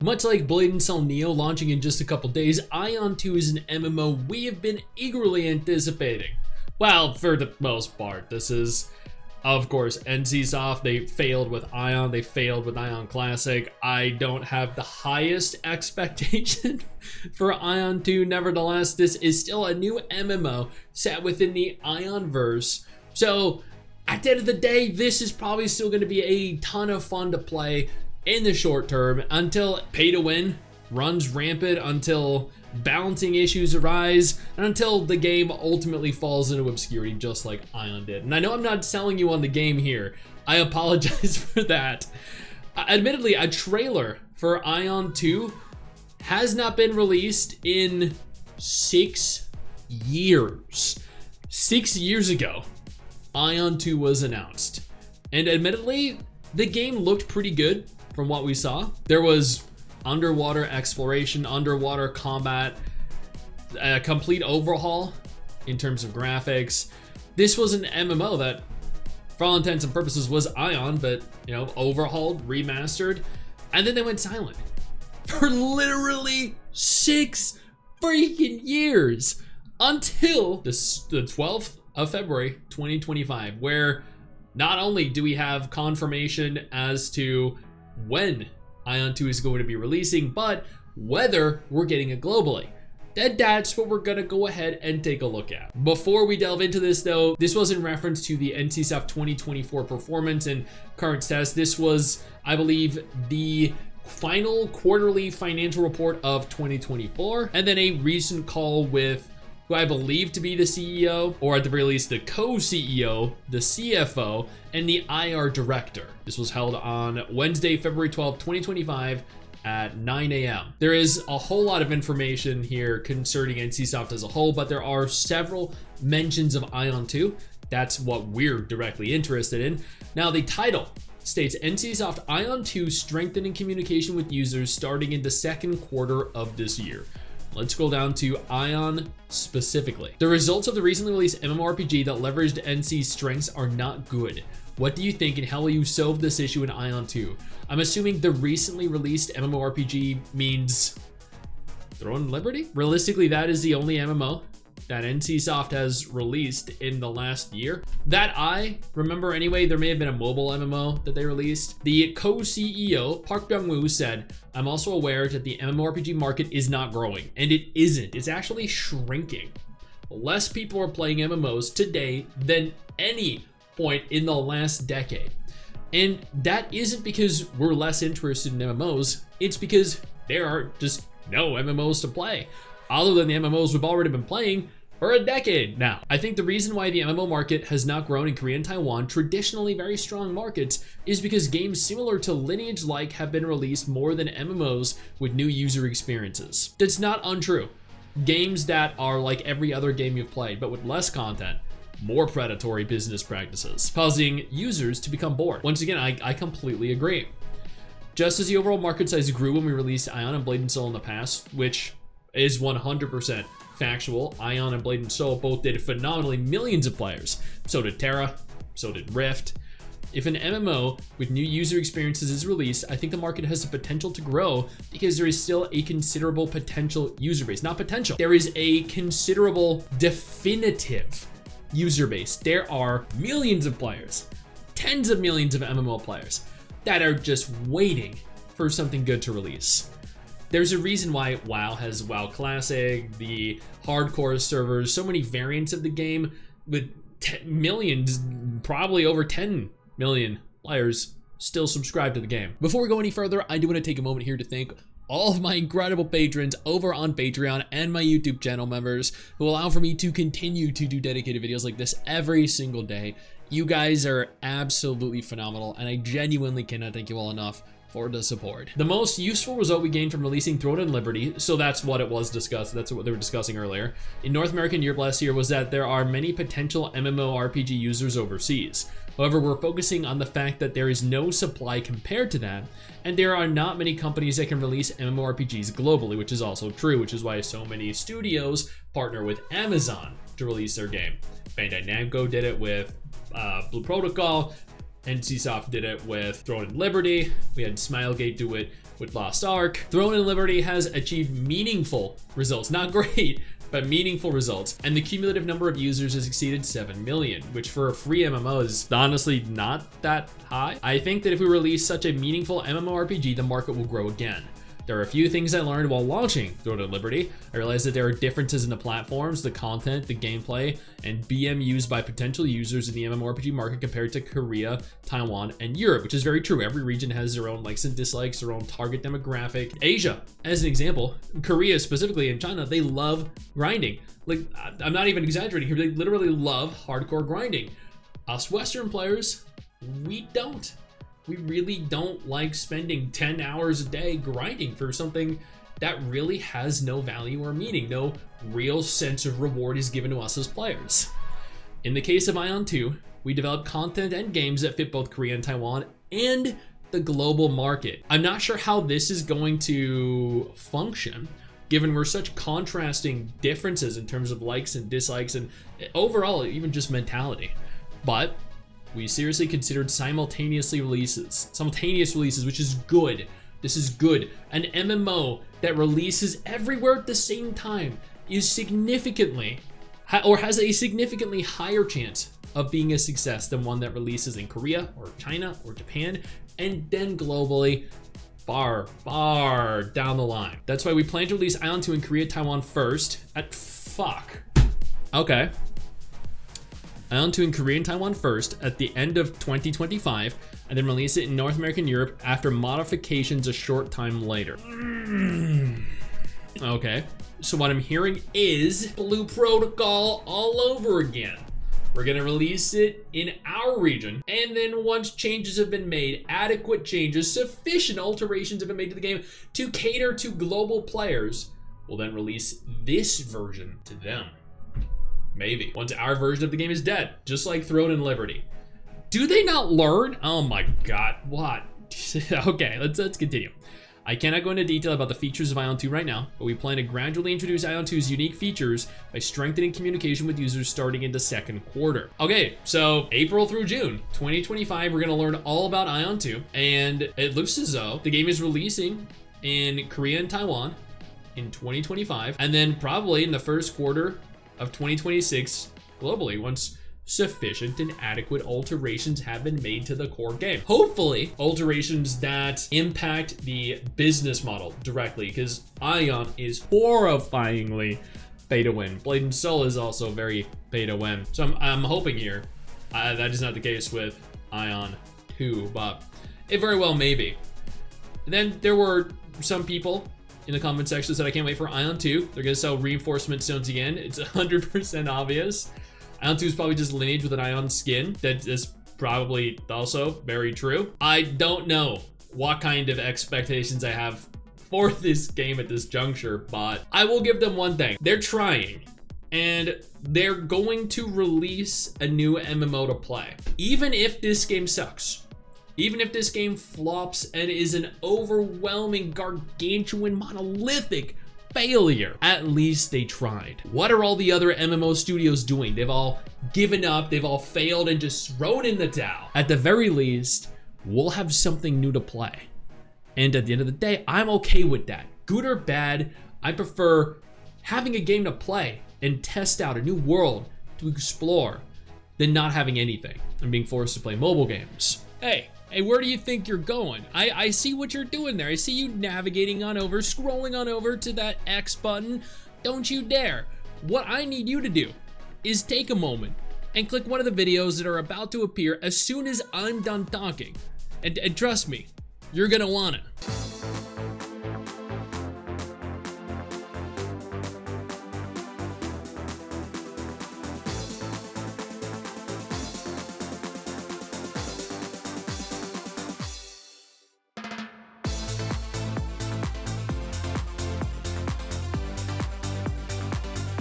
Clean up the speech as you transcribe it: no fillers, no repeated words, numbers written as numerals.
Much like Blade and Soul Neo launching in just a couple days, Aion 2 is an MMO we have been eagerly anticipating. Well, for the most part. This is, of course, NCSoft. They failed with Aion. They failed with Aion Classic. I don't have the highest expectation for Aion 2. Nevertheless, this is still a new MMO set within the Aion verse. So, at the end of the day, this is probably still going to be a ton of fun to play in the short term until pay to win runs rampant, until balancing issues arise, and until the game ultimately falls into obscurity just like Aion did. And I know I'm not selling you on the game here. I apologize for that. Admittedly, a trailer for Aion 2 has not been released in 6 years. 6 years ago, Aion 2 was announced. And admittedly, the game looked pretty good from what we saw. There was underwater exploration, underwater combat, a complete overhaul in terms of graphics. This was an MMO that, for all intents and purposes, was Aion, but, you know, overhauled, remastered, and then they went silent for literally 6 freaking years until the 12th of February 2025, where not only do we have confirmation as to when Aion 2 is going to be releasing, but whether we're getting it globally. That's what we're gonna go ahead and take a look at. Before we delve into this though, this was in reference to the NCSoft 2024 performance and current status. This was, I believe, the final quarterly financial report of 2024, and then a recent call with who I believe to be the CEO, or at the very least the co-CEO, the CFO, and the IR director. This was held on Wednesday, February 12th, 2025 at 9 a.m. There is a whole lot of information here concerning NCSoft as a whole, but there are several mentions of Aion 2. That's what we're directly interested in. Now, the title states NCSoft Aion 2 strengthening communication with users starting in the second quarter of this year. Let's scroll down to Aion specifically. The results of the recently released MMORPG that leveraged NC's strengths are not good. What do you think, and how will you solve this issue in Aion 2? I'm assuming the recently released MMORPG means Throne Liberty? Realistically, that is the only MMO that NCSoft has released in the last year. That I remember anyway. There may have been a mobile MMO that they released. The co-CEO, Park Byung-woo, said, I'm also aware that the MMORPG market is not growing, and it isn't. It's actually shrinking. Less people are playing MMOs today than any point in the last decade. And that isn't because we're less interested in MMOs. It's because there are just no MMOs to play, other than the MMOs we've already been playing for a decade now. I think the reason why the MMO market has not grown in Korea and Taiwan, traditionally very strong markets, is because games similar to Lineage-like have been released more than MMOs with new user experiences. That's not untrue. Games that are like every other game you've played, but with less content, more predatory business practices, causing users to become bored. Once again, I completely agree. Just as the overall market size grew when we released Aion and Blade and Soul in the past, which is 100% factual, Aion and Blade and Soul both did phenomenally millions of players. So did Terra, so did Rift. If an MMO with new user experiences is released, I think the market has the potential to grow because there is still a considerable potential user base. Not potential, there is a considerable definitive user base. There are millions of players, tens of millions of MMO players that are just waiting for something good to release. There's a reason why WoW has WoW Classic, the hardcore servers, so many variants of the game with millions, probably over 10 million players still subscribe to the game. Before we go any further, I do want to take a moment here to thank all of my incredible patrons over on Patreon and my YouTube channel members who allow for me to continue to do dedicated videos like this every single day. You guys are absolutely phenomenal, and I genuinely cannot thank you all enough for the support. The most useful result we gained from releasing Throne and Liberty, so that's what it was discussed, that's what they were discussing earlier, in North America and Europe last year, was that there are many potential MMORPG users overseas. However, we're focusing on the fact that there is no supply compared to that, and there are not many companies that can release MMORPGs globally, which is also true, which is why so many studios partner with Amazon to release their game. Bandai Namco did it with Blue Protocol. NCSoft did it with Throne and Liberty. We had Smilegate do it with Lost Ark. Throne and Liberty has achieved meaningful results, not great, but meaningful results. And the cumulative number of users has exceeded 7 million, which for a free MMO is honestly not that high. I think that if we release such a meaningful MMORPG, the market will grow again. There are a few things I learned while launching Throne and Liberty. I realized that there are differences in the platforms, the content, the gameplay, and BM used by potential users in the MMORPG market compared to Korea, Taiwan, and Europe, which is very true. Every region has their own likes and dislikes, their own target demographic. Asia, as an example, Korea specifically and China, they love grinding. Like, I'm not even exaggerating here, they literally love hardcore grinding. Us Western players, we don't. We really don't like spending 10 hours a day grinding for something that really has no value or meaning. No real sense of reward is given to us as players. In the case of Aion 2, we develop content and games that fit both Korea and Taiwan and the global market. I'm not sure how this is going to function, given we're such contrasting differences in terms of likes and dislikes and overall even just mentality. But we seriously considered simultaneous releases, which is good. This is good. An MMO that releases everywhere at the same time is significantly, or has a significantly higher chance of being a success than one that releases in Korea or China or Japan, and then globally far, far down the line. That's why we plan to release Aion 2 in Korea, Taiwan first Okay. Aion 2 in Korea and Taiwan first at the end of 2025, and then release it in North America and Europe after modifications a short time later. Okay, so what I'm hearing is Blue Protocol all over again. We're gonna release it in our region, and then once changes have been made, adequate changes, sufficient alterations have been made to the game to cater to global players, we'll then release this version to them. Maybe. Once our version of the game is dead, just like Throne and Liberty. Do they not learn? Oh my god, what? Okay, let's continue. I cannot go into detail about the features of Aion 2 right now, but we plan to gradually introduce Aion 2's unique features by strengthening communication with users starting in the second quarter. Okay, so April through June 2025, we're gonna learn all about Aion 2, and it looks as though the game is releasing in Korea and Taiwan in 2025, and then probably in the first quarter of 2026 globally, once sufficient and adequate alterations have been made to the core game. Hopefully, alterations that impact the business model directly, because Aion is horrifyingly pay to win. Blade and Soul is also very pay to win. So I'm hoping here that is not the case with Aion 2, but it very well may be. And then there were some people in the comment section said, I can't wait for Aion 2. They're gonna sell reinforcement stones again. It's 100% obvious. Aion 2 is probably just lineage with an Aion skin. That is probably also very true. I don't know what kind of expectations I have for this game at this juncture, but I will give them one thing. They're trying, and they're going to release a new MMO to play. Even if this game sucks, even if this game flops and is an overwhelming, gargantuan, monolithic failure, at least they tried. What are all the other MMO studios doing? They've all given up, they've all failed and just thrown in the towel. At the very least, we'll have something new to play. And at the end of the day, I'm okay with that. Good or bad, I prefer having a game to play and test out, a new world to explore, than not having anything and being forced to play mobile games. Hey, where do you think you're going? I see what you're doing there. I see you navigating on over, scrolling on over to that X button. Don't you dare. What I need you to do is take a moment and click one of the videos that are about to appear as soon as I'm done talking. And trust me, you're gonna want it.